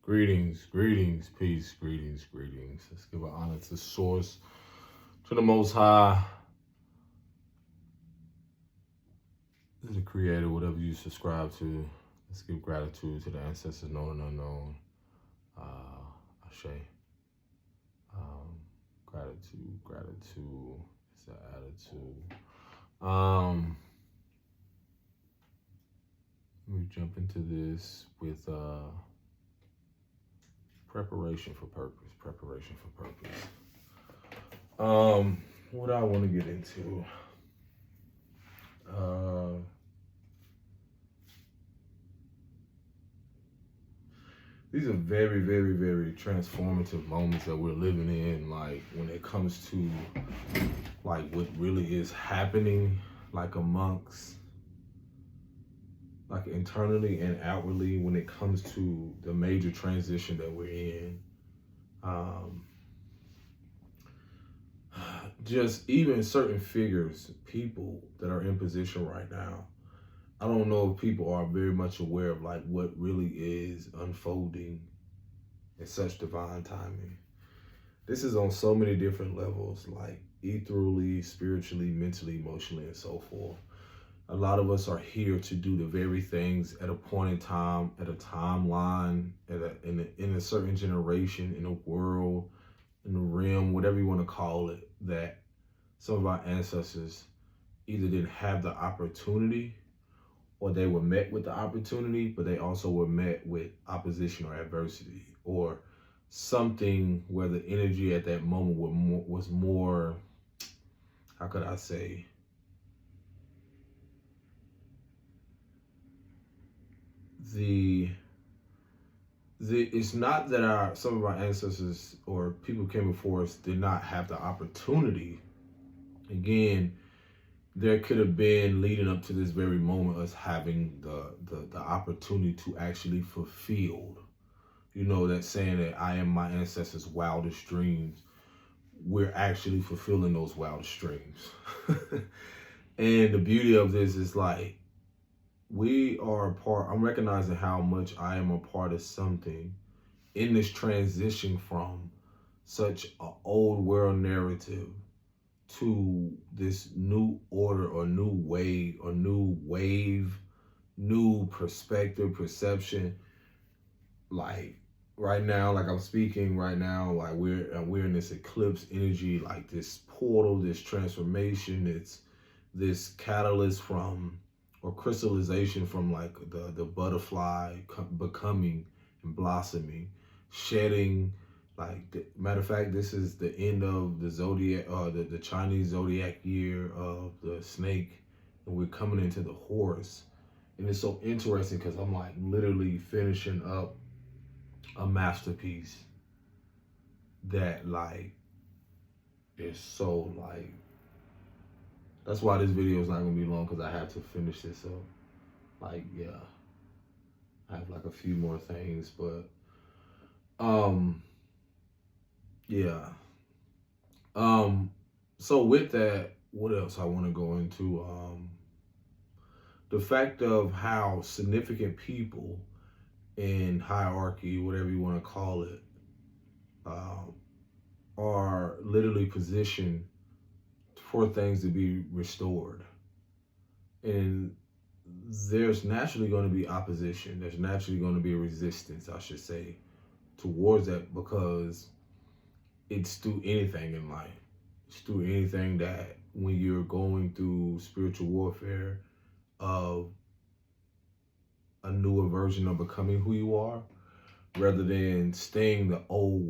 Greetings, peace, greetings. Let's give an honor to Source, to the Most High, to the Creator, whatever you subscribe to. Let's give gratitude to the ancestors known and unknown. Ashe. Gratitude. It's an attitude. Let me jump into this with preparation for purpose. What I want to get into. These are very, very, very transformative moments that we're living in, like when it comes to like what really is happening, like amongst, like internally and outwardly, when it comes to the major transition that we're in. Just even certain figures, people that are in position right now, I don't know if people are very much aware of like what really is unfolding in such divine timing. This is on so many different levels, like ethereally, spiritually, mentally, emotionally, and so forth. A lot of us are here to do the very things at a point in time, at a timeline, in a certain generation, in a world, in a realm, whatever you want to call it, that some of our ancestors either didn't have the opportunity or they were met with the opportunity, but they also were met with opposition or adversity or something where the energy at that moment was more, how could I say, it's not that some of our ancestors or people who came before us did not have the opportunity. Again, there could have been, leading up to this very moment, us having the opportunity to actually fulfill, that saying that I am my ancestors' wildest dreams. We're actually fulfilling those wildest dreams. And the beauty of this is like, we are a part, I'm recognizing how much I am a part of something in this transition from such an old world narrative to this new order or new wave, new perspective, perception. Like right now, like I'm speaking right now, like we're in this eclipse energy, like this portal, this transformation, it's this catalyst from, or crystallization from like the butterfly becoming and blossoming, shedding. Like, matter of fact, this is the end of the zodiac, the Chinese zodiac year of the snake, and we're coming into the horse. And it's so interesting because I'm like literally finishing up a masterpiece that like is so like, that's why this video is not gonna be long, because I have to finish this up. Like, yeah, I have like a few more things, but yeah. So with that, what else I want to go into? The fact of how significant people in hierarchy, whatever you want to call it, are literally positioned for things to be restored. And there's naturally going to be opposition. There's naturally going to be resistance, I should say, towards that, because it's through anything in life. It's through anything that when you're going through spiritual warfare of a newer version of becoming who you are, rather than staying the old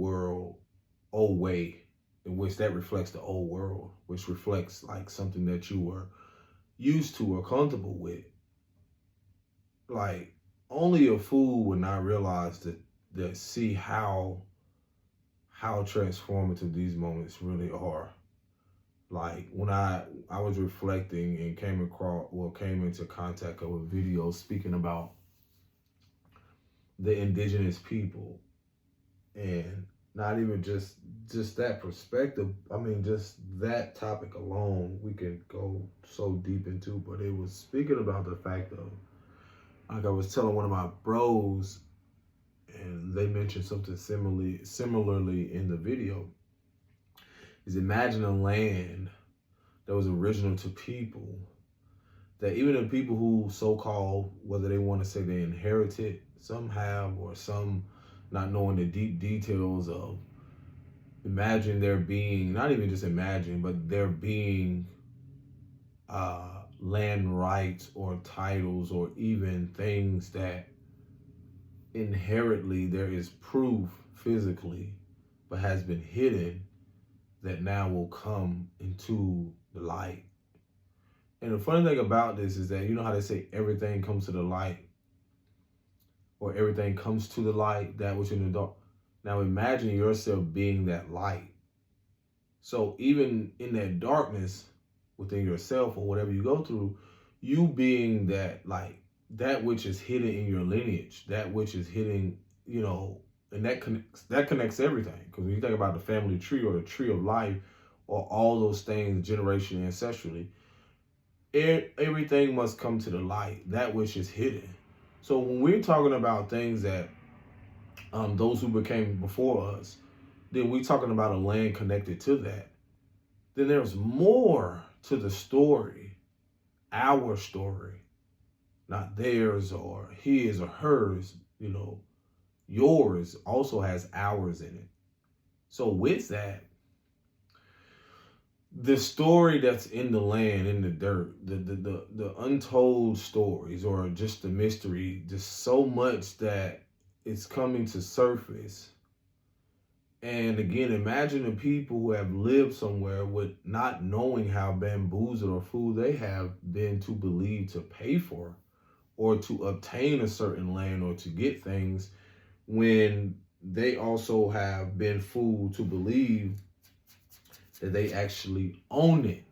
way, in which that reflects the old world, which reflects like something that you were used to or comfortable with. Like, only a fool would not realize that see how transformative these moments really are. Like when I was reflecting and came into contact with a video speaking about the indigenous people, and not even just that perspective. I mean, just that topic alone, we can go so deep into, but it was speaking about the fact of, like I was telling one of my bros, and they mentioned something similarly in the video. Is imagine a land that was original to people, that even the people who so-called, whether they want to say they inherited, some have, or some not knowing the deep details of, imagine there being, not even just imagine, but there being land rights or titles or even things that inherently there is proof physically but has been hidden, that now will come into the light. And the funny thing about this is that, you know how they say everything comes to the light, or everything comes to the light, that which in the dark. Now imagine yourself being that light. So even in that darkness within yourself or whatever you go through, you being that light, that which is hidden in your lineage, that which is hidden, you know, and that connects everything. Because when you think about the family tree or the tree of life, or all those things, generation ancestrally, everything must come to the light, that which is hidden. So when we're talking about things that those who became before us, then we're talking about a land connected to that. Then there's more to the story, our story, not theirs or his or hers. You know, yours also has ours in it. So with that, the story that's in the land, in the dirt, the untold stories, or just the mystery, just so much that it's coming to surface. And again, imagine the people who have lived somewhere with not knowing how bamboozled or fooled they have been to believe to pay for or to obtain a certain land or to get things, when they also have been fooled to believe that they actually own it,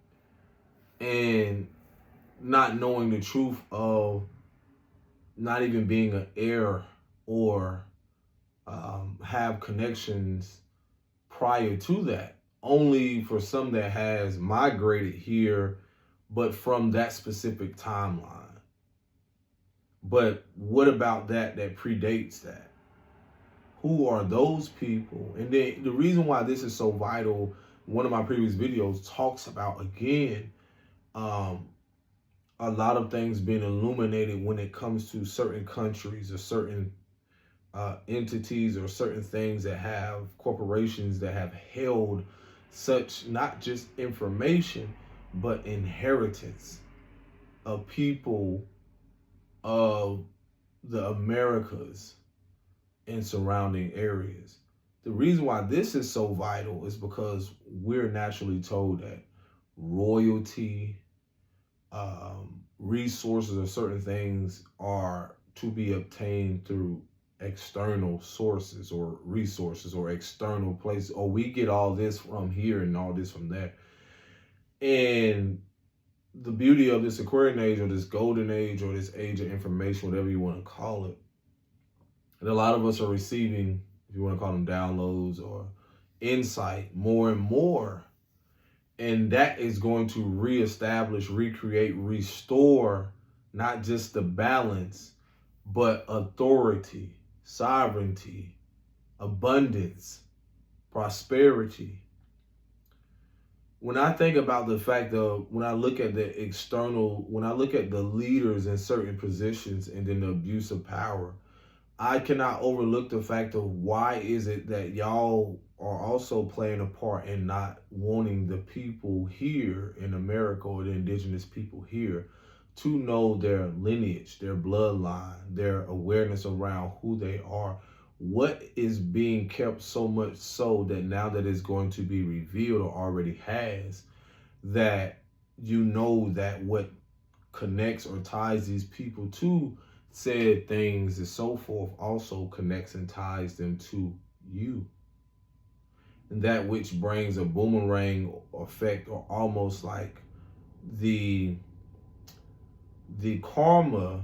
and not knowing the truth of not even being an heir or have connections prior to that, only for some that has migrated here, but from that specific timeline. But what about that predates that? Who are those people? And then the reason why this is so vital, one of my previous videos talks about, again, a lot of things being illuminated when it comes to certain countries or certain entities or certain things that have corporations that have held such, not just information, but inheritance of people of the Americas and surrounding areas. The reason why this is so vital is because we're naturally told that royalty, resources, or certain things are to be obtained through external sources or resources or external places, or we get all this from here and all this from there. And the beauty of this Aquarian age, or this golden age, or this age of information, whatever you want to call it, and a lot of us are receiving, if you want to call them downloads or insight, more and more. And that is going to reestablish, recreate, restore not just the balance, but authority, sovereignty, abundance, prosperity. When I think about the fact of, when I look at the external, when I look at the leaders in certain positions and then the abuse of power, I cannot overlook the fact of why is it that y'all are also playing a part in not wanting the people here in America, or the indigenous people here, to know their lineage, their bloodline, their awareness around who they are. What is being kept so much so that now that it's going to be revealed, or already has, that you know that what connects or ties these people to said things and so forth also connects and ties them to you. And that which brings a boomerang effect, or almost like the karma,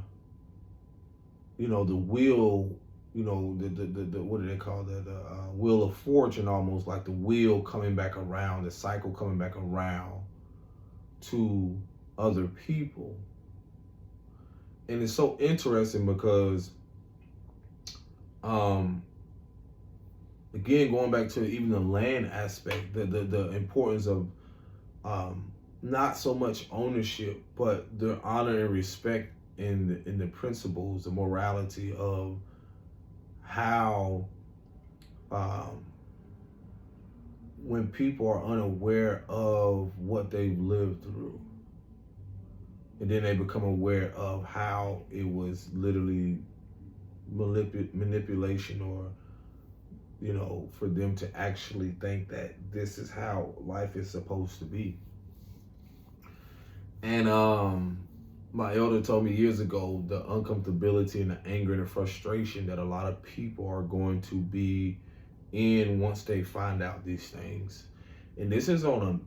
you know, the wheel, you know, the what do they call that? Wheel of fortune, almost like the wheel coming back around, the cycle coming back around to other people. And it's so interesting because again, going back to even the land aspect, the importance of not so much ownership, but the honor and respect in the principles, the morality of how um, when people are unaware of what they've lived through, and then they become aware of how it was literally manipulation, or for them to actually think that this is how life is supposed to be. And my elder told me years ago the uncomfortability and the anger and the frustration that a lot of people are going to be in once they find out these things. And this is on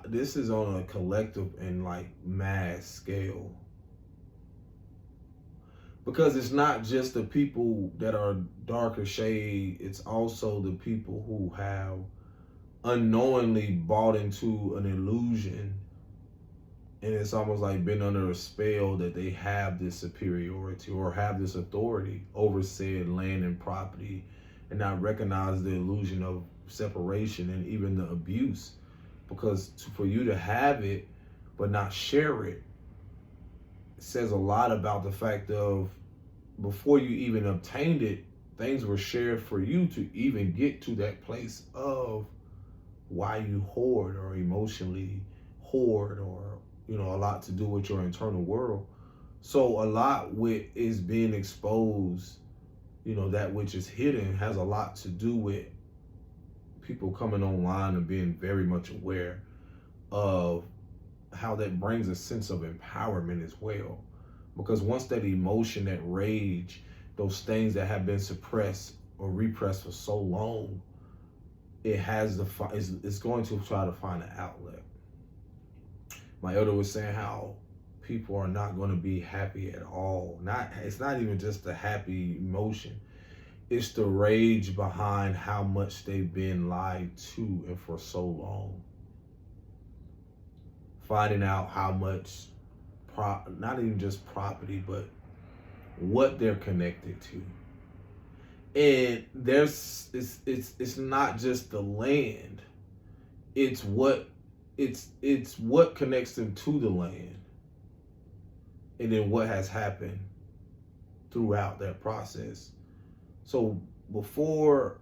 this is on a collective and like mass scale, because it's not just the people that are darker shade, it's also the people who have unknowingly bought into an illusion, and it's almost like been under a spell that they have this superiority or have this authority over said land and property, and not recognize the illusion of separation and even the abuse. Because for you to have it but not share it says a lot about the fact of, before you even obtained it, things were shared for you to even get to that place of why you hoard, or emotionally hoard, or a lot to do with your internal world. So a lot with is being exposed, that which is hidden, has a lot to do with people coming online and being very much aware of how that brings a sense of empowerment as well. Because once that emotion, that rage, those things that have been suppressed or repressed for so long, it has it's going to try to find an outlet. My elder was saying how people are not going to be happy at all. It's not even just the happy emotion. It's the rage behind how much they've been lied to and for so long. Finding out how much, not even just property, but what they're connected to. And it's not just the land. It's what connects them to the land. And then what has happened throughout that process. So before,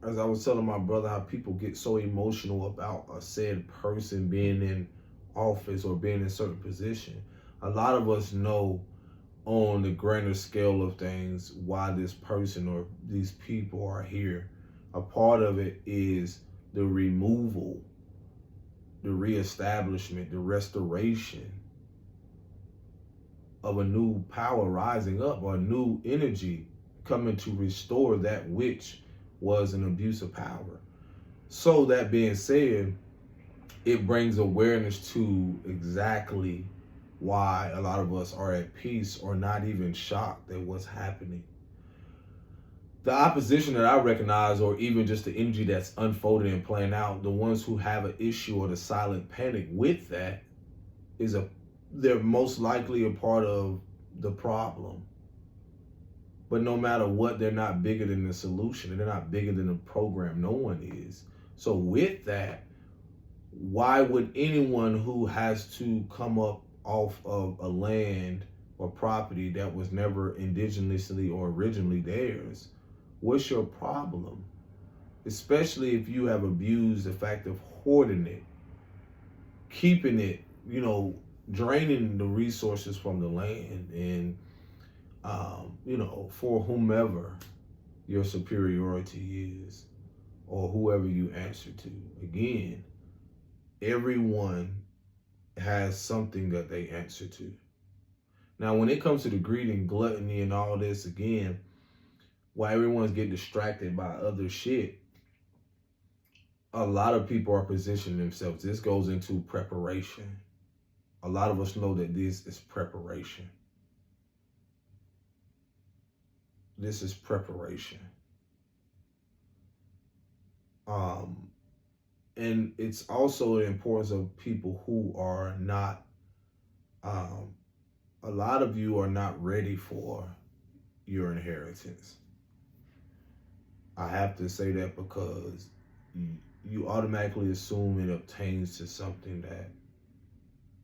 as I was telling my brother, how people get so emotional about a said person being in office or being in a certain position, a lot of us know on the grander scale of things why this person or these people are here. A part of it is the removal, the reestablishment, the restoration of a new power rising up, or a new energy coming to restore that which was an abuse of power. So that being said, it brings awareness to exactly why a lot of us are at peace or not even shocked at what's happening. The opposition that I recognize, or even just the energy that's unfolding and playing out, the ones who have an issue or the silent panic with that, they're most likely a part of the problem. But no matter what, they're not bigger than the solution, and they're not bigger than the program. No one is. So with that, why would anyone who has to come up off of a land or property that was never indigenously or originally theirs, what's your problem? Especially if you have abused the fact of hoarding it, keeping it, draining the resources from the land, and for whomever your superiority is, or whoever you answer to. Again, everyone has something that they answer to. Now, when it comes to the greed and gluttony and all this, again, why everyone's getting distracted by other shit, a lot of people are positioning themselves. This goes into preparation. A lot of us know that this is preparation. This is preparation. And it's also the importance of people who are not, a lot of you are not ready for your inheritance. I have to say that because you automatically assume it obtains to something that,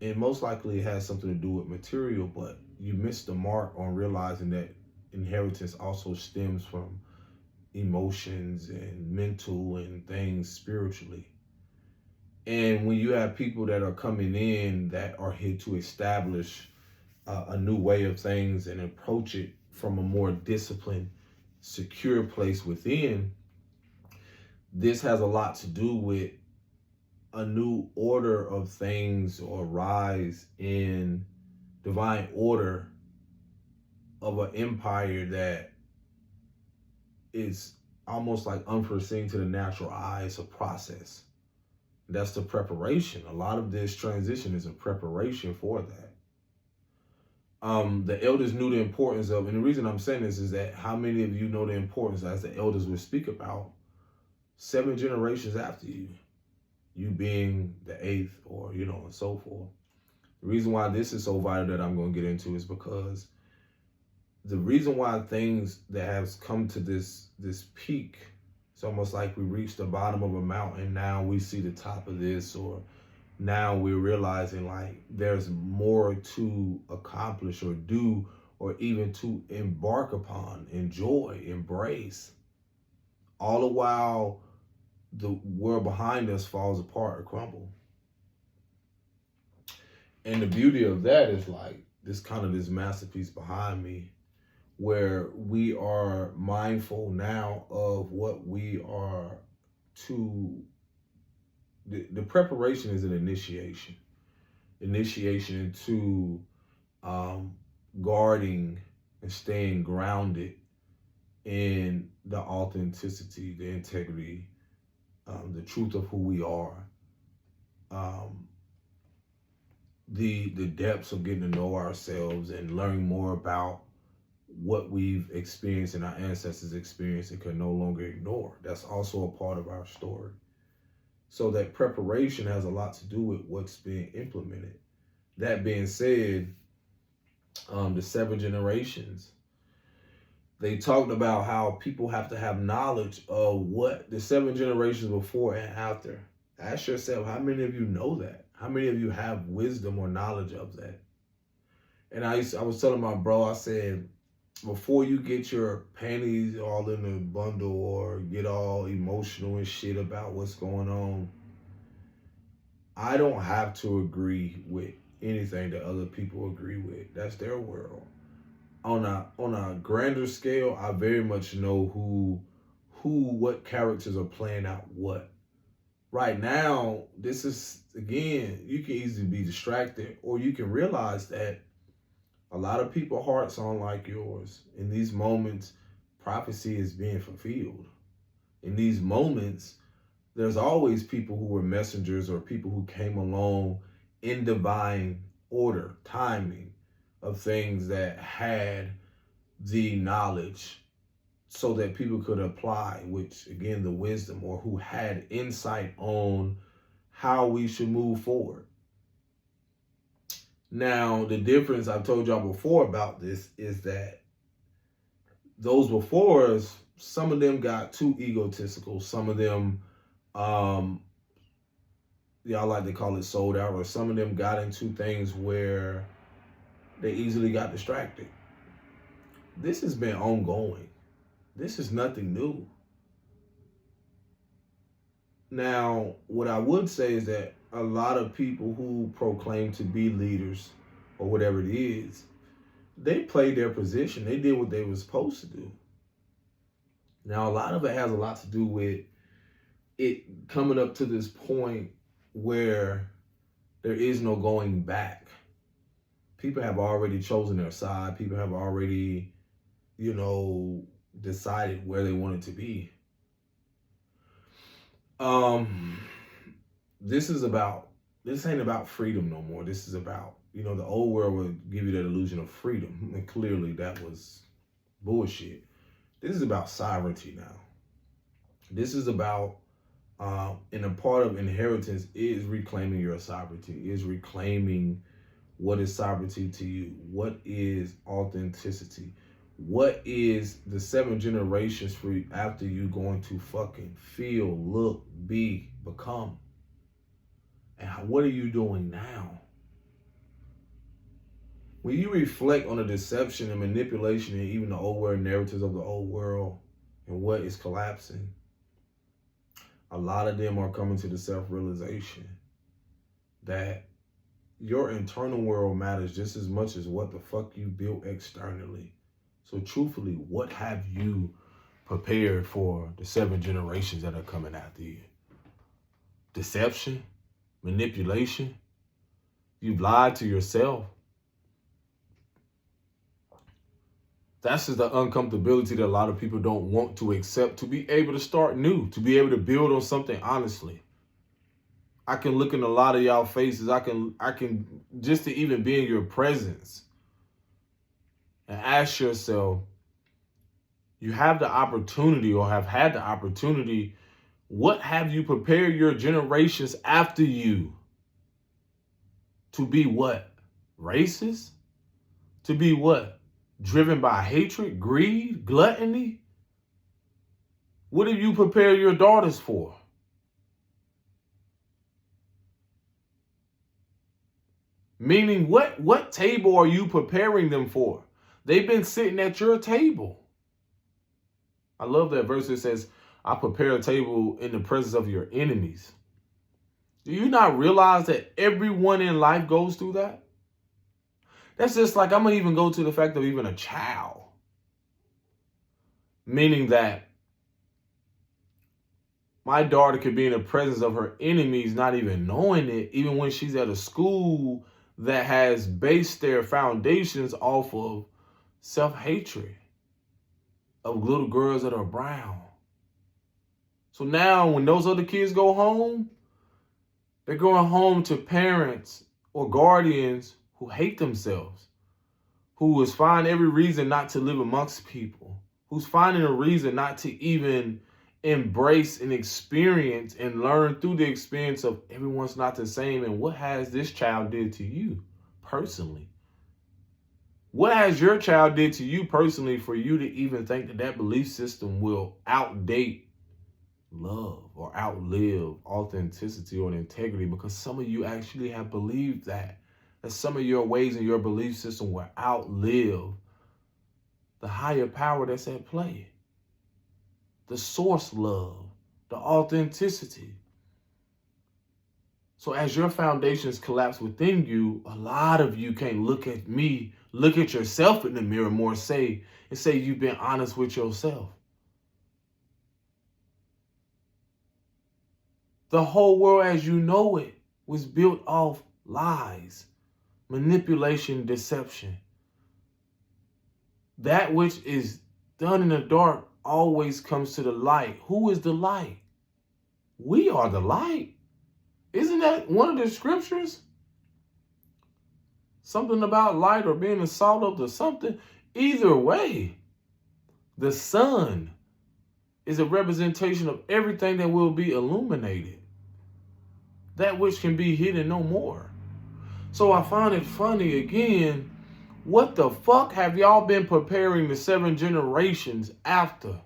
and most likely it has something to do with material, but you miss the mark on realizing that inheritance also stems from emotions and mental and things spiritually. And when you have people that are coming in that are here to establish a new way of things and approach it from a more disciplined, secure place within, this has a lot to do with a new order of things or rise in divine order of an empire that is almost like unforeseen to the natural eye. It's a process. That's the preparation. A lot of this transition is a preparation for that. The elders knew the importance of, and the reason I'm saying this is that how many of you know the importance, as the elders would speak about, 7 generations after you being the 8th, or and so forth. The reason why this is so vital that I'm going to get into is because the reason why things that has come to this peak, it's almost like we reached the bottom of a mountain, now we see the top of this, or now we're realizing like there's more to accomplish or do, or even to embark upon, enjoy, embrace, all the while the world behind us falls apart or crumble. And the beauty of that is like this masterpiece behind me, where we are mindful now of what we are to. The preparation is an initiation into guarding and staying grounded in the authenticity, the integrity, the truth of who we are, the depths of getting to know ourselves and learning more about what we've experienced and our ancestors experienced and can no longer ignore. That's also a part of our story. So that preparation has a lot to do with what's being implemented. That being said, the 7 generations, they talked about how people have to have knowledge of what the 7 generations before and after. Ask yourself, how many of you know that? How many of you have wisdom or knowledge of that? And I was telling my bro, I said, before you get your panties all in a bundle or get all emotional and shit about what's going on, I don't have to agree with anything that other people agree with. That's their world. On a grander scale, I very much know what characters are playing out what. Right now, this is, again, you can easily be distracted, or you can realize that a lot of people's hearts aren't like yours. In these moments, prophecy is being fulfilled. In these moments, there's always people who were messengers or people who came along in divine order, timing of things that had the knowledge so that people could apply, which again, the wisdom, or who had insight on how we should move forward. Now, the difference I've told y'all before about this is that those before us, some of them got too egotistical. Some of them, y'all like to call it sold out, or some of them got into things where they easily got distracted. This has been ongoing. This is nothing new. Now, what I would say is that a lot of people who proclaim to be leaders or whatever it is, they played their position. They did what they were supposed to do. Now, a lot of it has a lot to do with it coming up to this point where there is no going back. People have already chosen their side. People have already, decided where they wanted to be. This ain't about freedom no more. This is about, the old world would give you that illusion of freedom. And clearly that was bullshit. This is about sovereignty now. This is about, and a part of inheritance is reclaiming your sovereignty, is reclaiming what is sovereignty to you. What is authenticity? What is the 7 generations for you after you going to fucking feel, look, be, become? And what are you doing now? When you reflect on the deception and manipulation and even the old world narratives of the old world and what is collapsing, a lot of them are coming to the self-realization that your internal world matters just as much as what the fuck you built externally. So truthfully, what have you prepared for the 7 generations that are coming after you? Deception, manipulation. You've lied to yourself. That's just the uncomfortability that a lot of people don't want to accept, to be able to start new, to be able to build on something honestly. I can look in a lot of y'all faces. I can just to even be in your presence and ask yourself, you have the opportunity or have had the opportunity, what have you prepared your generations after you to be what? Racist? To be what? Driven by hatred, greed, gluttony? What have you prepared your daughters for? Meaning, what table are you preparing them for? They've been sitting at your table. I love that verse that says, I prepare a table in the presence of your enemies. Do you not realize that everyone in life goes through that? That's just like, I'm going to even go to the fact of even a child. Meaning that my daughter could be in the presence of her enemies, not even knowing it, even when she's at a school that has based their foundations off of self-hatred of little girls that are brown. So now when those other kids go home, they're going home to parents or guardians who hate themselves, who is finding every reason not to live amongst people, who's finding a reason not to even embrace and experience and learn through the experience of everyone's not the same. And what has this child did to you personally? What has your child did to you personally for you to even think that that belief system will outdate love or outlive authenticity or integrity? Because some of you actually have believed that some of your ways and your belief system will outlive the higher power that's at play, the source love, the authenticity. So as your foundations collapse within you, a lot of you can't look at me, look at yourself in the mirror more, say you've been honest with yourself. The whole world as you know it was built off lies, manipulation, deception. That which is done in the dark always comes to the light. Who is the light? We are the light. Isn't that one of the scriptures? Something about light or being the salt of the something. Either way, the sun is a representation of everything that will be illuminated. That which can be hidden no more. So I find it funny again. What the fuck have y'all been preparing the 7 generations after?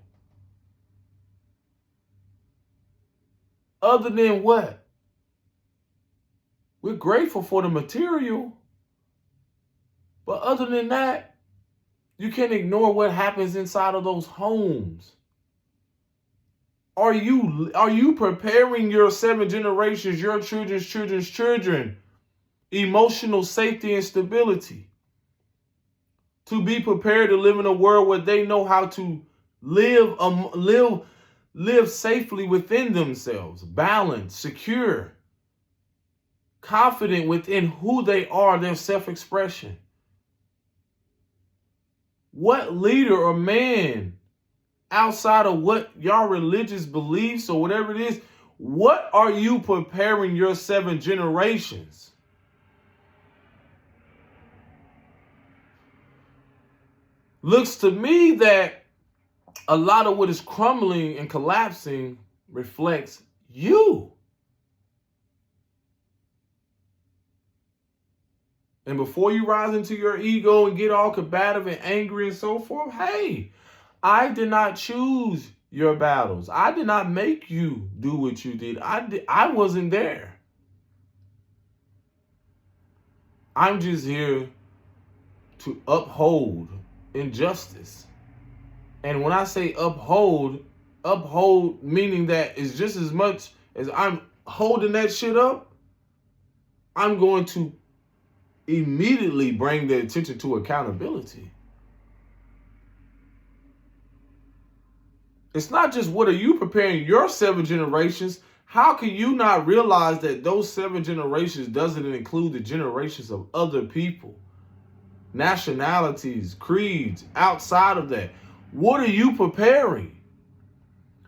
Other than what? We're grateful for the material. But other than that, you can't ignore what happens inside of those homes. Are you preparing your 7 generations, your children's children, emotional safety and stability, to be prepared to live in a world where they know how to live safely within themselves, balanced, secure, confident within who they are, their self-expression? What leader or man outside of what your religious beliefs or whatever it is, what are you preparing your 7 generations? Looks to me that a lot of what is crumbling and collapsing reflects you. And before you rise into your ego and get all combative and angry and so forth, hey, I did not choose your battles. I did not make you do what you did. I wasn't there. I'm just here to uphold injustice. And when I say uphold meaning that it's just as much as I'm holding that shit up, I'm going to immediately bring the attention to accountability. It's not just what are you preparing your 7 generations. How can you not realize that those 7 generations doesn't include the generations of other people, nationalities, creeds, outside of that? What are you preparing?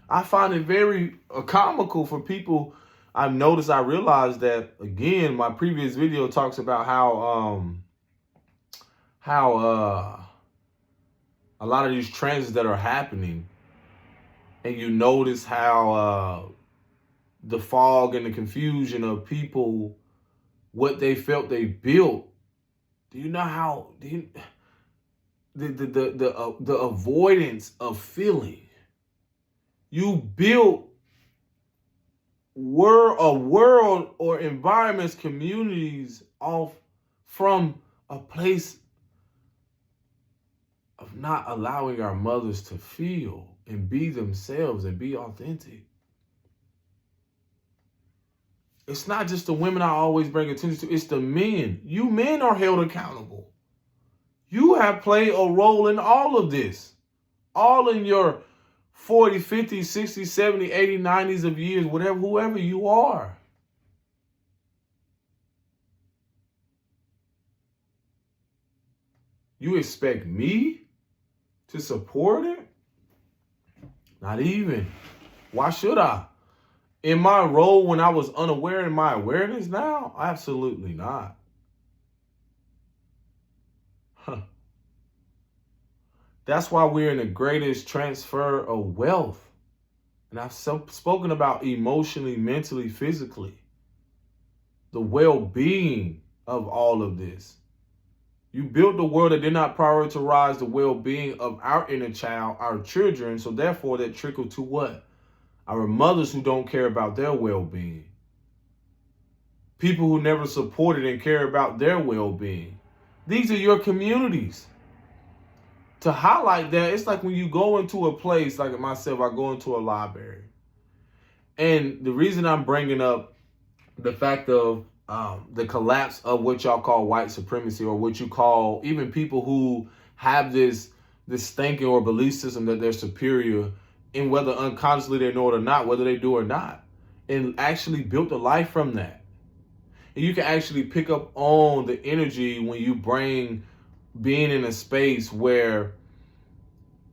I find it very comical for people. I realized that, again, my previous video talks about how a lot of these transits that are happening, and you notice how the fog and the confusion of people, what they felt they built. Do you know how the avoidance of feeling? You built a world or environments, communities off from a place of not allowing our mothers to feel and be themselves and be authentic. It's not just the women I always bring attention to, it's the men. You men are held accountable. You have played a role in all of this. All in your 40, 50, 60, 70, 80, 90s of years, whatever, whoever you are. You expect me to support it? Not even. Why should I? In my role when I was unaware, in my awareness now? Absolutely not. That's why we're in the greatest transfer of wealth. And I've spoken about emotionally, mentally, physically. The well-being of all of this. You built a world that did not prioritize the well-being of our inner child, our children. So therefore that trickled to what? Our mothers who don't care about their well-being. People who never supported and care about their well-being. These are your communities. To highlight that, it's like when you go into a place, like myself, I go into a library. And the reason I'm bringing up the fact of the collapse of what y'all call white supremacy, or what you call even people who have this thinking or belief system that they're superior, and whether unconsciously they know it or not, whether they do or not, and actually built a life from that. And you can actually pick up on the energy when you bring being in a space where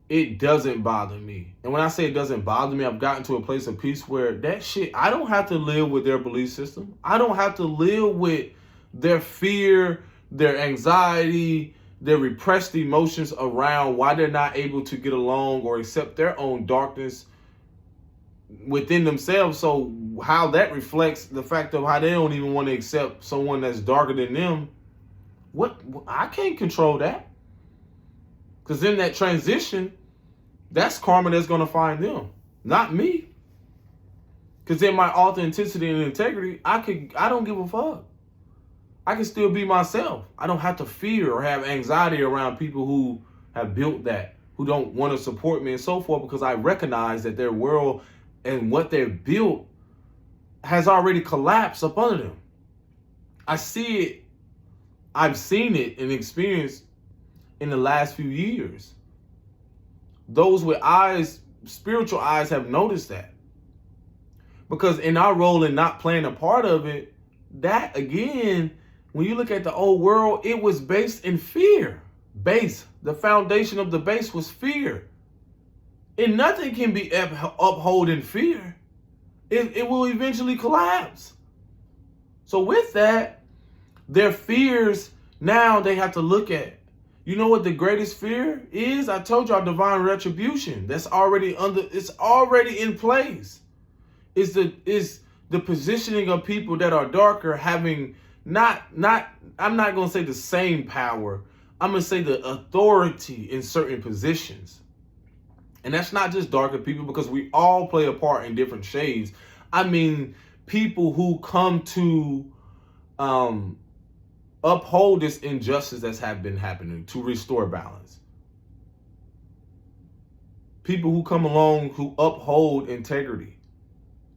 it doesn't bother me. And when I say it doesn't bother me, I've gotten to a place of peace where that shit, I don't have to live with their belief system. I don't have to live with their fear, their anxiety, their repressed emotions around why they're not able to get along or accept their own darkness within themselves. So how that reflects the fact of how they don't even want to accept someone that's darker than them. What? I can't control that. Because in that transition, that's karma that's going to find them, not me. Because in my authenticity and integrity, I don't give a fuck. I can still be myself. I don't have to fear or have anxiety around people who have built that, who don't want to support me and so forth, because I recognize that their world and what they've built has already collapsed up under them. I see it. I've seen it and experienced in the last few years. Those with eyes, spiritual eyes, have noticed that. Because in our role in not playing a part of it, that again, when you look at the old world, it was based in fear. The foundation of the base was fear. And nothing can be upheld in fear. It will eventually collapse. So with that, their fears, now they have to look at. You know what the greatest fear is? I told y'all, divine retribution. It's already in place. Is the positioning of people that are darker having I'm not going to say the same power. I'm going to say the authority in certain positions. And that's not just darker people, because we all play a part in different shades. I mean, people who come to uphold this injustice that's been happening, to restore balance. People who come along who uphold integrity,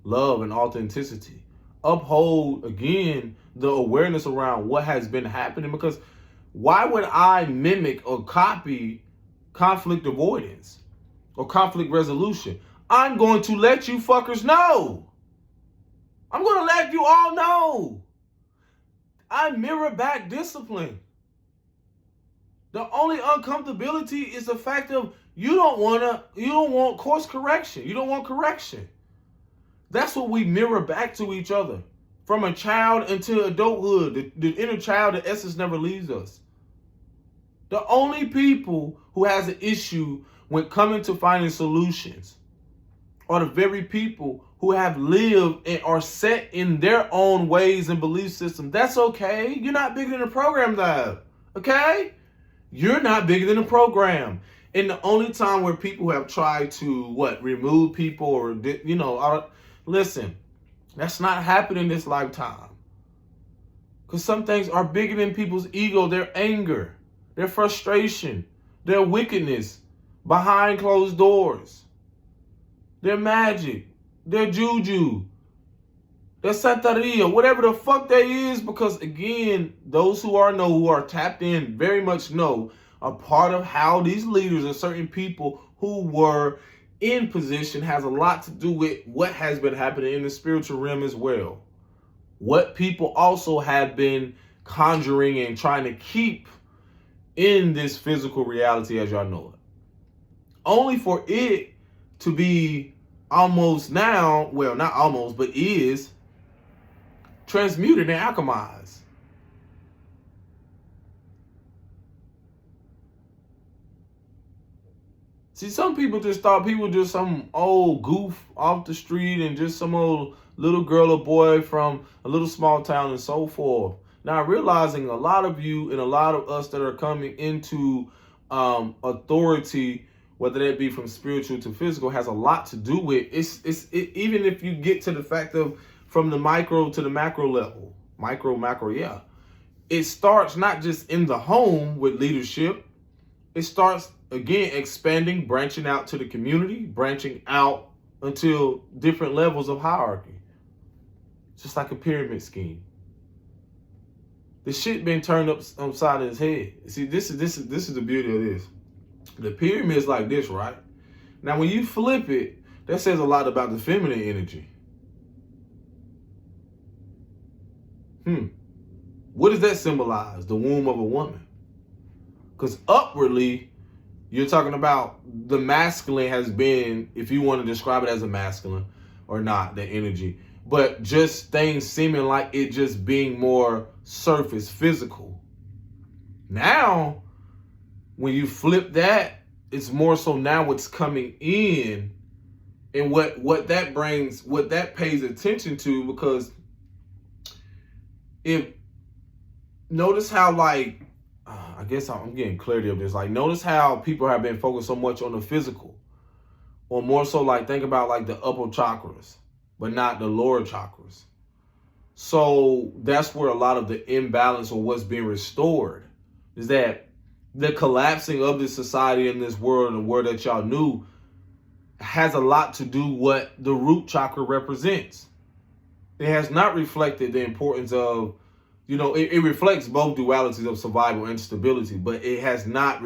love, and authenticity. Uphold, again, the awareness around what has been happening. Because why would I mimic or copy conflict avoidance or conflict resolution? I'm going to let you fuckers know. I'm going to let you all know. I mirror back discipline. The only uncomfortability is the fact of you don't want course correction. You don't want correction. That's what we mirror back to each other. From a child until adulthood, the inner child, the essence never leaves us. The only people who has an issue when coming to finding solutions are the very people who have lived and are set in their own ways and belief systems. That's okay. You're not bigger than the program, though. Okay? You're not bigger than the program. And the only time where people have tried to, remove people or, listen, that's not happening this lifetime. Because some things are bigger than people's ego, their anger, their frustration, their wickedness behind closed doors, their magic, their juju, their santeria, whatever the fuck that is. Because again, those who are tapped in very much know a part of how these leaders and certain people who were in position has a lot to do with what has been happening in the spiritual realm as well. What people also have been conjuring and trying to keep in this physical reality as y'all know it. Only for it to be almost now, well, not almost, but is transmuted and alchemized. See, some people just thought people just some old goof off the street and just some old little girl or boy from a little small town and so forth. Now, realizing a lot of you and a lot of us that are coming into authority, whether that be from spiritual to physical, has a lot to do with even if you get to the fact of from the micro to the macro level, macro, yeah. It starts not just in the home with leadership. It starts, again, expanding, branching out to the community, branching out until different levels of hierarchy. Just like a pyramid scheme. The shit been turned upside his head. See, this is the beauty of this. The pyramid is like this, right? Now, when you flip it, that says a lot about the feminine energy. What does that symbolize? The womb of a woman. Because upwardly, you're talking about the masculine has been, if you want to describe it as a masculine or not, the energy. But just things seeming like it just being more surface, physical. Now, when you flip that, it's more so now what's coming in and what that brings, what that pays attention to. Because if, notice how I guess I'm getting clarity of this. Notice how people have been focused so much on the physical, or more so think about the upper chakras, but not the lower chakras. So that's where a lot of the imbalance or what's being restored is that the collapsing of this society in this world, the world that y'all knew, has a lot to do what the root chakra represents. It has not reflected the importance of, it reflects both dualities of survival and stability, but it has not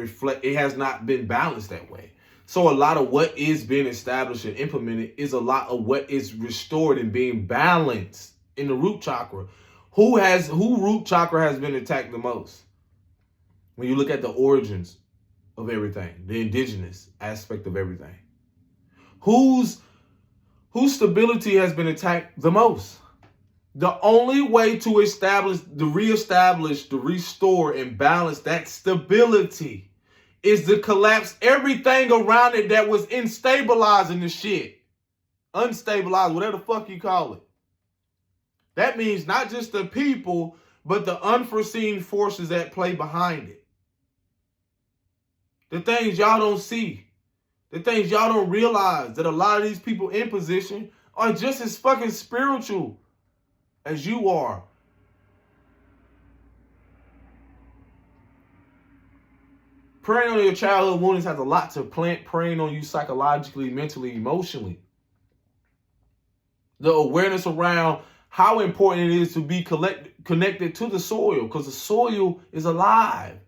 been balanced that way. So a lot of what is being established and implemented is a lot of what is restored and being balanced in the root chakra. Who root chakra has been attacked the most? When you look at the origins of everything, the indigenous aspect of everything. Whose stability has been attacked the most? The only way to reestablish, to restore and balance that stability is to collapse everything around it that was instabilizing the shit. Unstabilized, whatever the fuck you call it. That means not just the people, but the unforeseen forces that play behind it. The things y'all don't see. The things y'all don't realize, that a lot of these people in position are just as fucking spiritual as you are. Preying on your childhood wounds has a lot to preying on you psychologically, mentally, emotionally. The awareness around how important it is to be connected to the soil, because the soil is alive.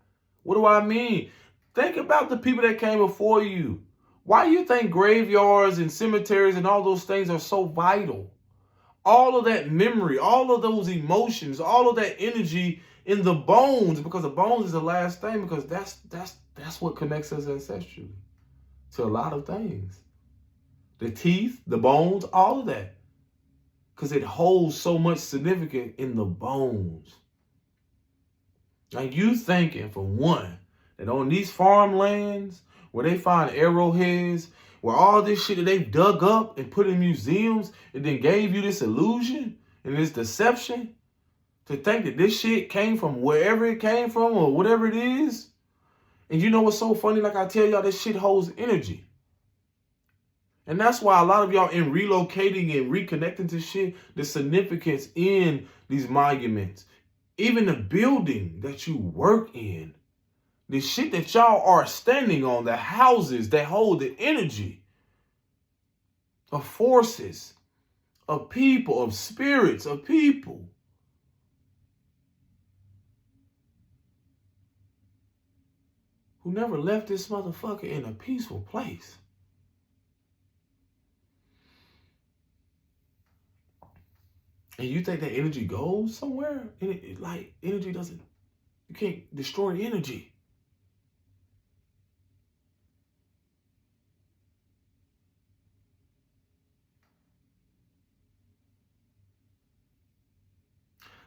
What do I mean? Think about the people that came before you. Why do you think graveyards and cemeteries and all those things are so vital? All of that memory, all of those emotions, all of that energy in the bones, because the bones is the last thing, because that's what connects us ancestrally to a lot of things. The teeth, the bones, all of that. Because it holds so much significance in the bones. Now you thinking, for one, that on these farmlands where they find arrowheads, where all this shit that they dug up and put in museums and then gave you this illusion and this deception, to think that this shit came from wherever it came from or whatever it is. And you know what's so funny? Like I tell y'all, this shit holds energy. And that's why a lot of y'all in relocating and reconnecting to shit, the significance in these monuments, even the building that you work in, the shit that y'all are standing on, the houses that hold the energy of forces, of people, of spirits, of people. Who never left this motherfucker in a peaceful place. And you think that energy goes somewhere? Like, energy doesn't, you can't destroy energy.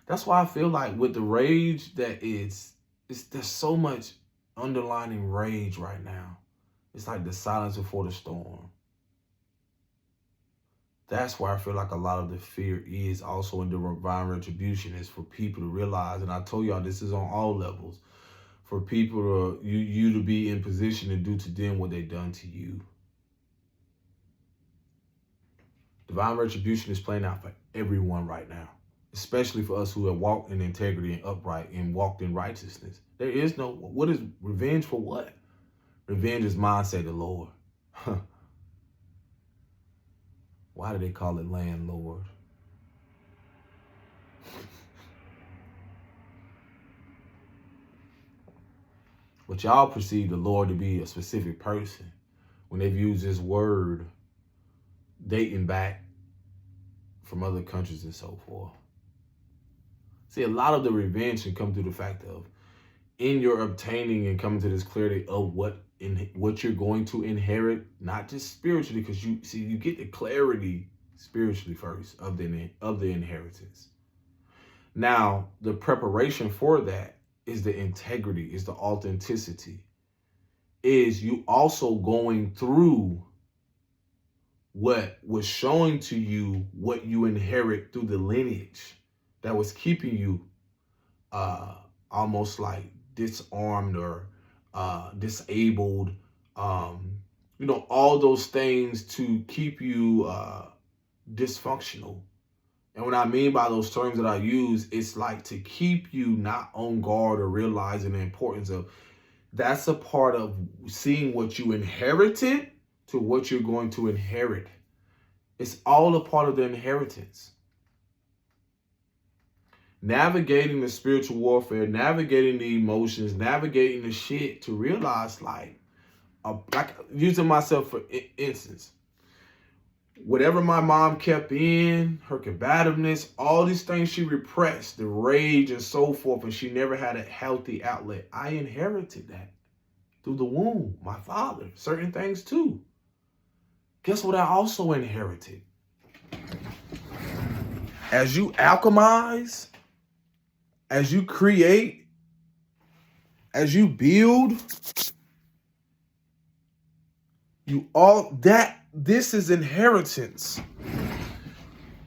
That's why I feel like with the rage that there's so much underlining rage right now. It's like the silence before the storm. That's why I feel like a lot of the fear is also in the divine retribution, is for people to realize, and I told y'all this is on all levels, for people to you to be in position to do to them what they've done to you. Divine retribution is playing out for everyone right now, especially for us who have walked in integrity and upright and walked in righteousness. There is no, what is revenge for what? Revenge is mine, say the Lord. Why do they call it landlord? But y'all perceive the Lord to be a specific person when they've used this word dating back from other countries and so forth. See, a lot of the revenge can come through the fact of, in your obtaining and coming to this clarity of what you're going to inherit, not just spiritually, because you get the clarity spiritually first of the inheritance. Now, the preparation for that is the integrity, is the authenticity, is you also going through what was showing to you what you inherit through the lineage that was keeping you almost like disarmed or disabled, all those things to keep you dysfunctional. And what I mean by those terms that I use, it's like to keep you not on guard or realizing the importance of, that's a part of seeing what you inherited to what you're going to inherit. It's all a part of the inheritance. Navigating the spiritual warfare, navigating the emotions, navigating the shit to realize, like using myself for instance, whatever my mom kept in, her combativeness, all these things she repressed, the rage and so forth, and she never had a healthy outlet. I inherited that through the womb, my father, certain things too. Guess what I also inherited? As you alchemize, as you create, as you build, this is inheritance.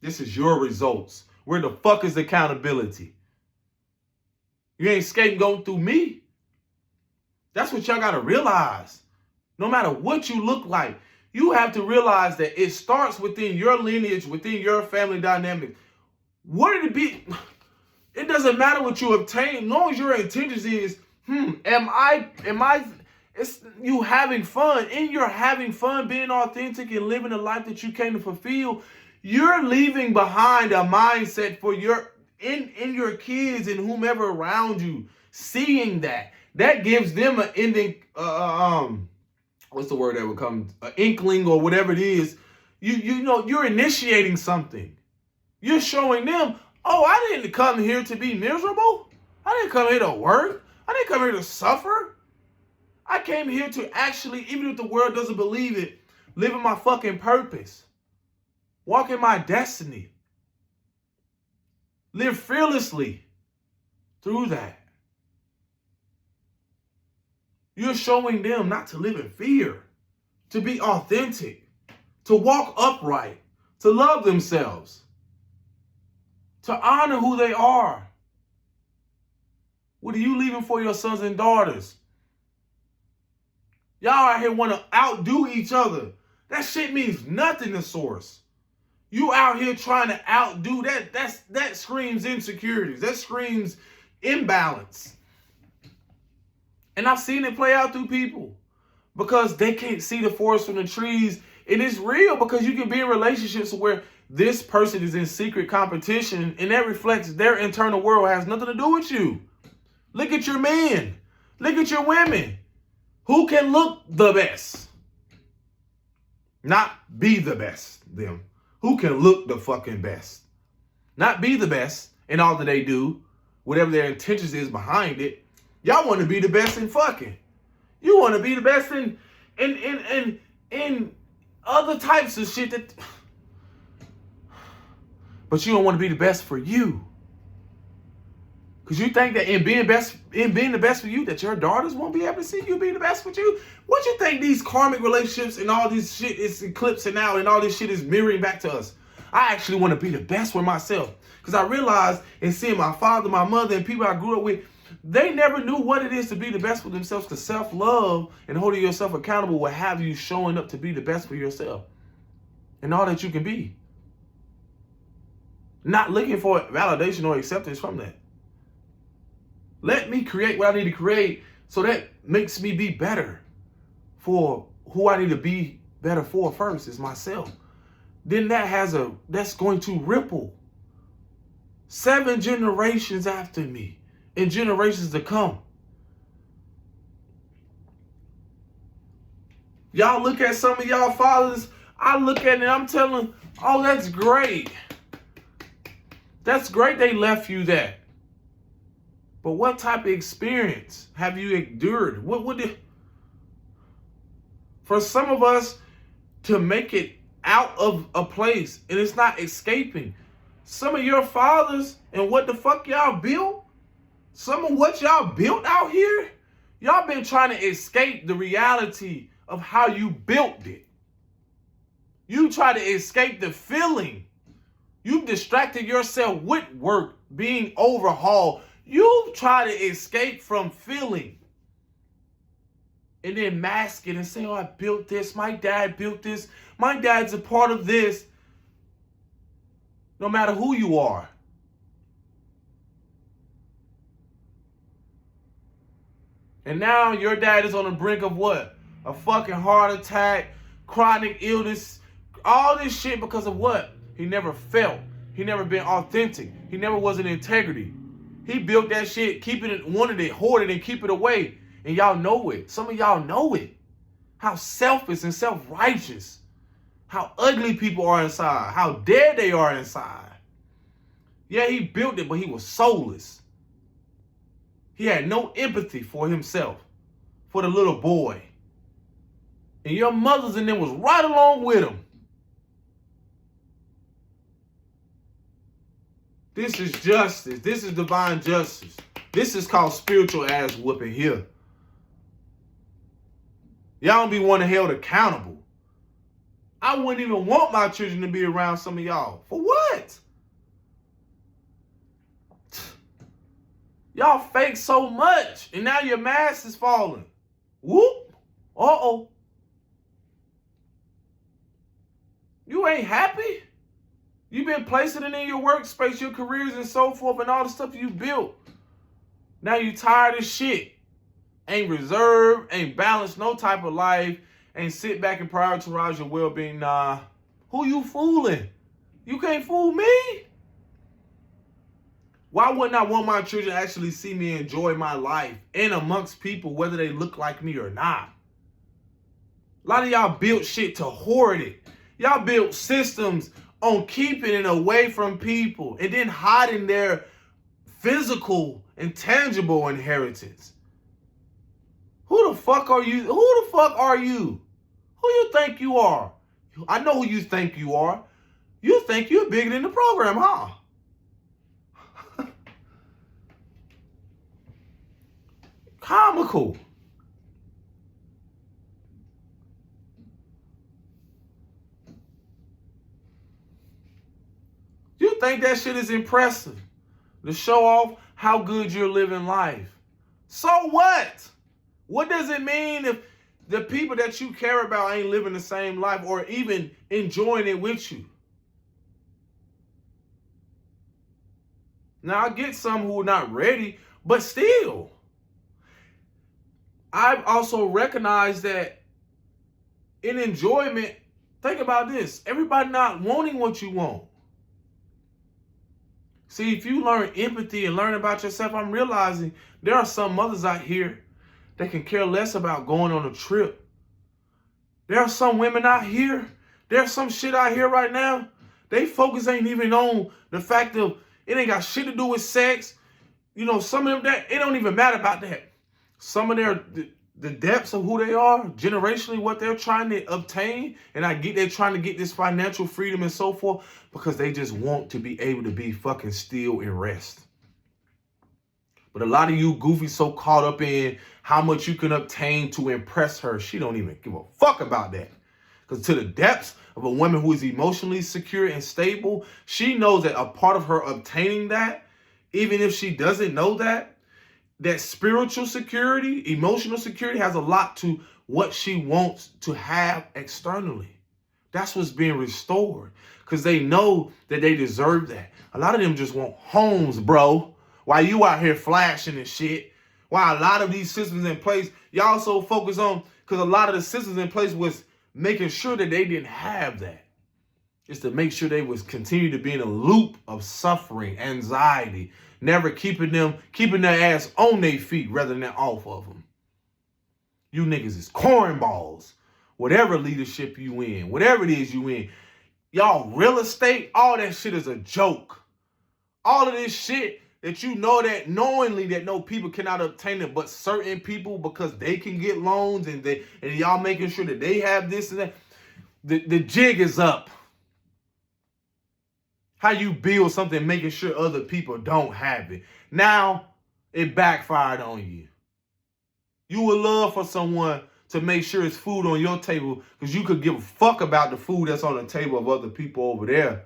This is your results. Where the fuck is accountability? You ain't scapegoating through me. That's what y'all gotta realize. No matter what you look like, you have to realize that it starts within your lineage, within your family dynamic. What did it be? It doesn't matter what you obtain, as long as your intentions is, it's you having fun. In your having fun, being authentic and living the life that you came to fulfill, you're leaving behind a mindset for your in your kids and whomever around you, seeing that. That gives them an ending, what's the word that would come? An inkling or whatever it is. You know, you're initiating something. You're showing them, oh, I didn't come here to be miserable. I didn't come here to work. I didn't come here to suffer. I came here to actually, even if the world doesn't believe it, live in my fucking purpose. Walk in my destiny. Live fearlessly through that. You're showing them not to live in fear, to be authentic, to walk upright, to love themselves, to honor who they are. What are you leaving for your sons and daughters? Y'all out here want to outdo each other. That shit means nothing to Source. You out here trying to outdo, that screams insecurities. That screams imbalance. And I've seen it play out through people because they can't see the forest from the trees. And it's real because you can be in relationships where this person is in secret competition and that reflects their internal world, has nothing to do with you. Look at your men. Look at your women. Who can look the best? Not be the best, them. Who can look the fucking best? Not be the best in all that they do, whatever their intentions is behind it. Y'all want to be the best in fucking. You want to be the best in other types of shit that, but you don't want to be the best for you. Because you think that in being the best for you, that your daughters won't be able to see you being the best for you? What you think these karmic relationships and all this shit is eclipsing out and all this shit is mirroring back to us? I actually want to be the best for myself. Because I realized in seeing my father, my mother, and people I grew up with, they never knew what it is to be the best for themselves. Because self-love and holding yourself accountable will have you showing up to be the best for yourself. And all that you can be. Not looking for validation or acceptance from that. Let me create what I need to create so that makes me be better for who I need to be better for first is myself. Then that's going to ripple 7 generations after me and generations to come. Y'all look at some of y'all fathers, I look at it and I'm telling, oh, that's great. That's great they left you that. But what type of experience have you endured? For some of us to make it out of a place and it's not escaping. Some of your fathers and what the fuck y'all built, some of what y'all built out here, y'all been trying to escape the reality of how you built it. You try to escape the feeling. You've distracted yourself with work being overhauled. You try to escape from feeling and then mask it and say, oh, I built this. My dad built this. My dad's a part of this. No matter who you are. And now your dad is on the brink of what? A fucking heart attack, chronic illness, all this shit because of what? He never felt. He never been authentic. He never was in integrity. He built that shit, keeping it, wanted it, hoarded and keep it away. And y'all know it. Some of y'all know it. How selfish and self-righteous. How ugly people are inside. How dead they are inside. Yeah, he built it, but he was soulless. He had no empathy for himself, for the little boy. And your mothers and them was right along with him. This is justice. This is divine justice. This is called spiritual ass whooping here. Y'all don't be wanting held accountable. I wouldn't even want my children to be around some of y'all. For what? Y'all fake so much, and now your mask is falling. Whoop. Uh-oh. You ain't happy? You've been placing it in your workspace, your careers and so forth, and all the stuff you built. Now you tired of shit. Ain't reserved, ain't balanced no type of life, ain't sit back and prioritize your well-being. Nah. Who you fooling? You can't fool me. Why wouldn't I want my children to actually see me enjoy my life and amongst people, whether they look like me or not? A lot of y'all built shit to hoard it. Y'all built systems on keeping it away from people and then hiding their physical and tangible inheritance. Who the fuck are you? Who the fuck are you? Who you think you are? I know who you think you are. You think you're bigger than the program, huh? Comical. You think that shit is impressive to show off how good you're living life. So what? What does it mean if the people that you care about ain't living the same life or even enjoying it with you? Now, I get some who are not ready, but still. I've also recognized that in enjoyment, think about this. Everybody not wanting what you want. See, if you learn empathy and learn about yourself, I'm realizing there are some mothers out here that can care less about going on a trip. There are some women out here, there's some shit out here right now. They focus ain't even on the fact of it ain't got shit to do with sex. You know, some of them, that it don't even matter about that. Some of the depths of who they are, generationally, what they're trying to obtain, and I get they're trying to get this financial freedom and so forth because they just want to be able to be fucking still and rest. But a lot of you goofies so caught up in how much you can obtain to impress her, she don't even give a fuck about that. Because to the depths of a woman who is emotionally secure and stable, she knows that a part of her obtaining that, even if she doesn't know that spiritual security, emotional security has a lot to what she wants to have externally. That's what's being restored because they know that they deserve that. A lot of them just want homes, bro, while you out here flashing and shit. While a lot of these systems in place, y'all so focus on, because a lot of the systems in place was making sure that they didn't have that. It's to make sure they was continue to be in a loop of suffering, anxiety, never keeping their ass on their feet rather than off of them. You niggas is cornballs. Whatever leadership you in, whatever it is you in, y'all real estate, all that shit is a joke. All of this shit that you know that knowingly that no people cannot obtain it, but certain people because they can get loans and y'all making sure that they have this and that. The jig is up. How you build something making sure other people don't have it. Now it backfired on you. You would love for someone to make sure it's food on your table because you could give a fuck about the food that's on the table of other people over there.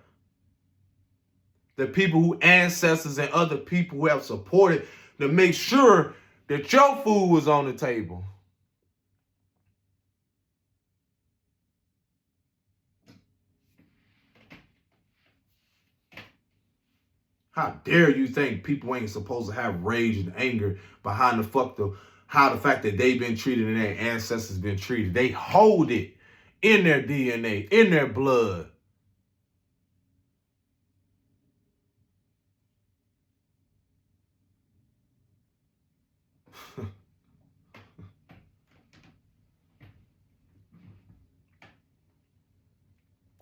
The people who ancestors and other people who have supported to make sure that your food was on the table. How dare you think people ain't supposed to have rage and anger behind the fact that they've been treated and their ancestors been treated. They hold it in their DNA, in their blood.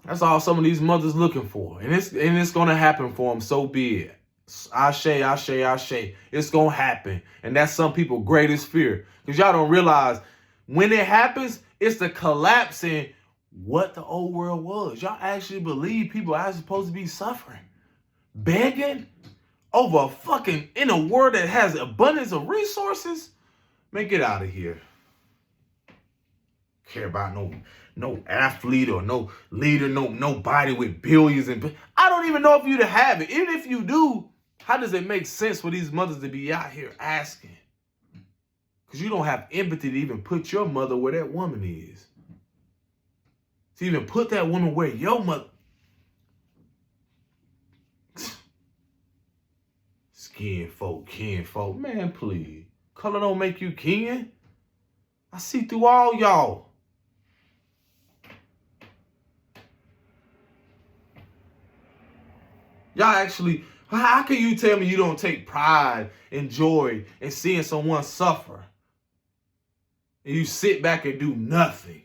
That's all some of these mothers looking for. And it's going to happen for them, so be it. Ashe, ashe, ashe. It's going to happen. And that's some people's greatest fear. Because y'all don't realize when it happens, it's the collapsing what the old world was. Y'all actually believe people are supposed to be suffering, begging over in a world that has abundance of resources? Man, get out of here. Care about no athlete or no leader, nobody with billions and I don't even know if you to have it. Even if you do, how does it make sense for these mothers to be out here asking? Because you don't have empathy to even put your mother where that woman is. To even put that woman where your mother. Skin folk, kin folk. Man, please. Color don't make you kin. I see through all y'all. Y'all actually, how can you tell me you don't take pride and joy in seeing someone suffer? And you sit back and do nothing.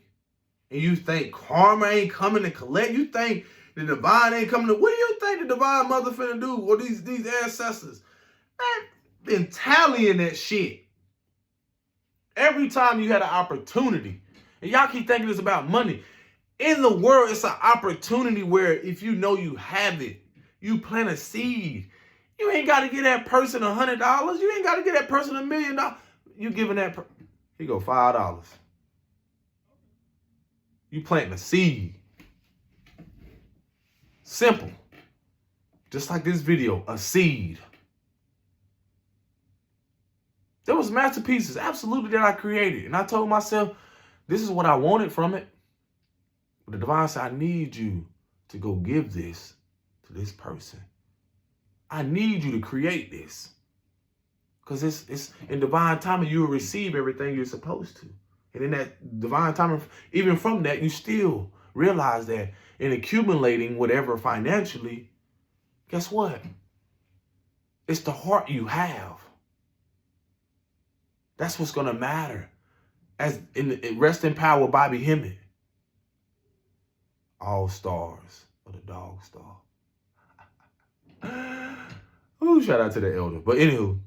And you think karma ain't coming to collect? You think the divine ain't coming to... What do you think the divine mother finna do? Or these ancestors? Man, been tallying that shit. Every time you had an opportunity. And y'all keep thinking it's about money. In the world, it's an opportunity where if you know you have it, you plant a seed. You ain't got to give that person $100. You ain't got to give that person $1 million. You giving that person... Here go $5. You planting a seed. Simple. Just like this video, a seed. There was masterpieces, absolutely, that I created. And I told myself, this is what I wanted from it. But the divine said, I need you to go give this to this person. I need you to create this. Because it's in divine timing, you will receive everything you're supposed to. And in that divine timing, even from that, you still realize that in accumulating whatever financially, guess what? It's the heart you have. That's what's going to matter. As in Rest in Power, Bobby Hemmett. All stars of the dog star. Ooh, shout out to the elder. But anywho,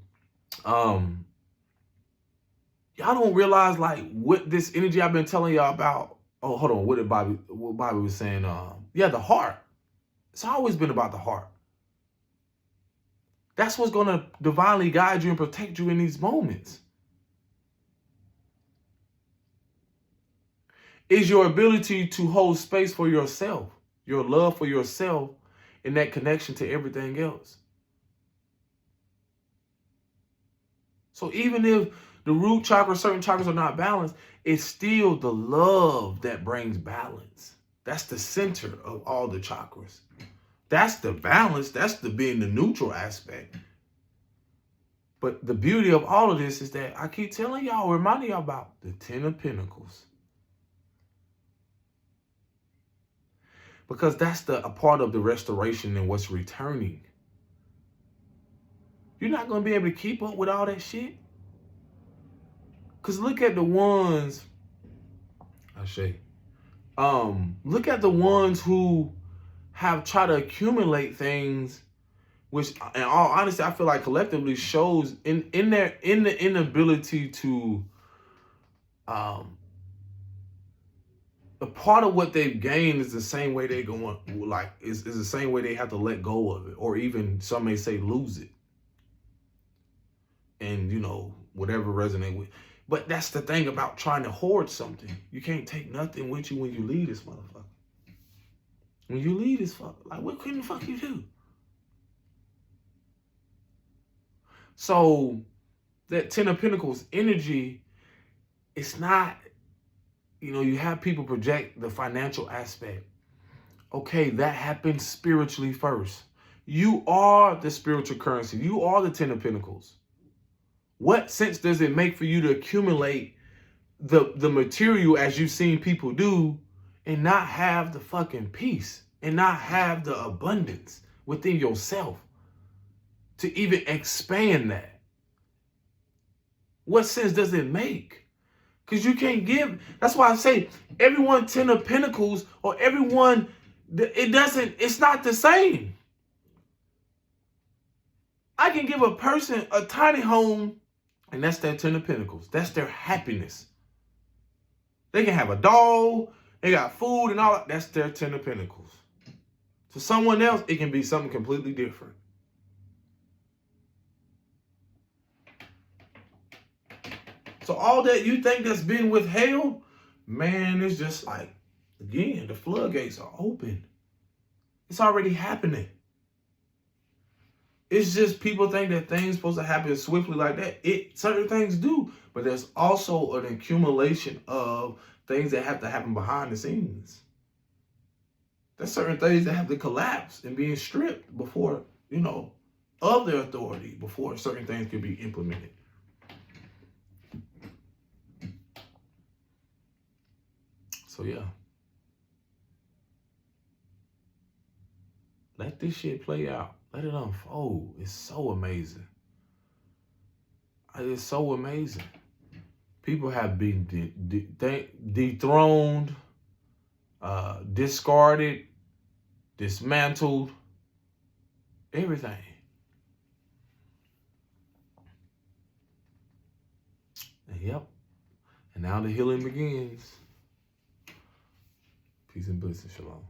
y'all don't realize like what this energy I've been telling y'all about. Oh, hold on. What Bobby was saying? Yeah, the heart. It's always been about the heart. That's what's going to divinely guide you and protect you in these moments. Is your ability to hold space for yourself, your love for yourself, and that connection to everything else. So even if the root chakra, certain chakras are not balanced, it's still the love that brings balance. That's the center of all the chakras. That's the balance. That's the being the neutral aspect. But the beauty of all of this is that I keep telling y'all, reminding y'all about the 10 of Pentacles. Because that's a part of the restoration and what's returning. You're not going to be able to keep up with all that shit. Because look at the ones, look at the ones who have tried to accumulate things, which in all honesty, I feel like collectively shows in the inability to, a part of what they've gained is the same way they're going, like, is the same way they have to let go of it, or even some may say lose it. And, you know, whatever resonate with. But that's the thing about trying to hoard something. You can't take nothing with you when you leave this motherfucker. When you leave this fucker, like, what couldn't the fuck you do? So, that 10 of Pentacles energy, it's not, you know, you have people project the financial aspect. Okay, that happens spiritually first. You are the spiritual currency. You are the 10 of Pentacles. What sense does it make for you to accumulate the material as you've seen people do and not have the fucking peace and not have the abundance within yourself to even expand that? What sense does it make? Because you can't give. That's why I say everyone 10 of Pentacles or everyone, it's not the same. I can give a person a tiny home and that's their 10 of Pentacles. That's their happiness. They can have a dog, they got food and all that. That's their 10 of Pentacles. To someone else, it can be something completely different. So all that you think that's been withheld, man, it's just like Again, the floodgates are open. It's already happening. It's just people think that things supposed to happen swiftly like that. Certain things do, but there's also an accumulation of things that have to happen behind the scenes. There's certain things that have to collapse and being stripped before, of their authority, before certain things can be implemented. So yeah. Let this shit play out. Let it unfold. It's so amazing. It's so amazing. People have been dethroned, discarded, dismantled, everything. And yep. And now the healing begins. Peace and blessings. Shalom.